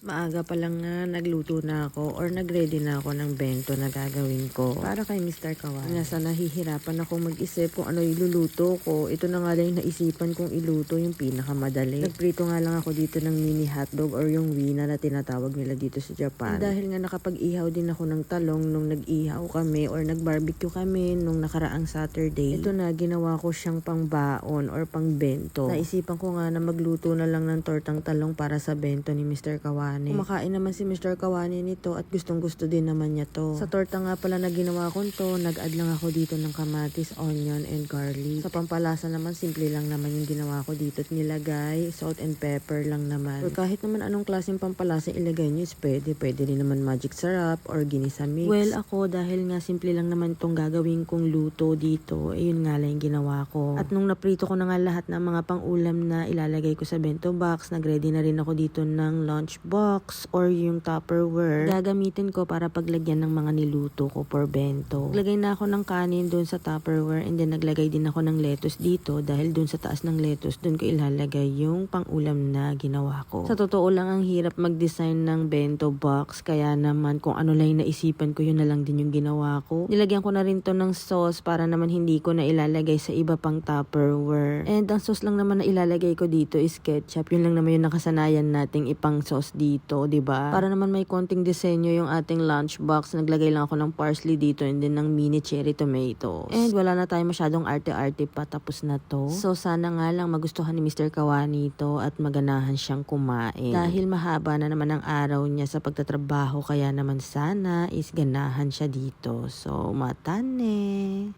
Maaga pa lang nga nagluto na ako or nagready na ako ng bento na gagawin ko para kay Mr. Kawan. Nasa nahihirapan ako mag-isip kung ano iluluto ko. Ito na nga lang yung naisipan kong iluto, yung pinakamadali. Nagprito nga lang ako dito ng mini hotdog or yung wina na tinatawag nila dito sa Japan. And dahil nga nakapag-ihaw din ako ng talong nung nag-ihaw kami or nag-barbecue kami nung nakaraang Saturday. Ito na, ginawa ko siyang pang baon or pang bento. Naisipan ko nga na magluto na lang ng tortang talong para sa bento ni Mr. Kawan. Kumakain naman si Mr. Kawani nito at gustong gusto din naman niya to. Sa torta nga pala na ginawa ko to, nag-add lang ako dito ng kamatis, onion, and garlic. Sa pampalasa naman, simple lang naman yung ginawa ko dito at nilagay, salt and pepper lang naman. Or kahit naman anong klaseng pampalasa ilagay nyo is pwede. Pwede rin naman magic syrup or ginisa mix. Well, ako dahil nga simple lang naman tong gagawin kong luto dito, yun nga lang yung ginawa ko. At nung naprito ko na nga lahat ng mga pang-ulam na ilalagay ko sa bento box, nag-ready na rin ako dito ng lunch box or yung Tupperware. Gagamitin ko para paglagyan ng mga niluto ko for bento. Naglagay na ako ng kanin doon sa Tupperware and then naglagay din ako ng lettuce dito dahil doon sa taas ng lettuce doon ko ilalagay yung pang-ulam na ginawa ko. Sa totoo lang ang hirap mag-design ng bento box kaya naman kung ano lang naisipan ko yun na lang din yung ginawa ko. Nilagyan ko na rin to ng sauce para naman hindi ko na ilalagay sa iba pang Tupperware. And ang sauce lang naman na ilalagay ko dito is ketchup. Yun lang naman yung nakasanayan nating ipang sauce dito, 'di ba? Para naman may konting disenyo yung ating lunchbox, naglagay lang ako ng parsley dito and then ng mini cherry tomatoes. And wala na tayo masyadong arte-arte pa, tapos na to. So sana nga lang magustuhan ni Mr. Kawani to at maganahan siyang kumain. Dahil mahaba na naman ang araw niya sa pagtatrabaho, kaya naman sana is ganahan siya dito. So matane.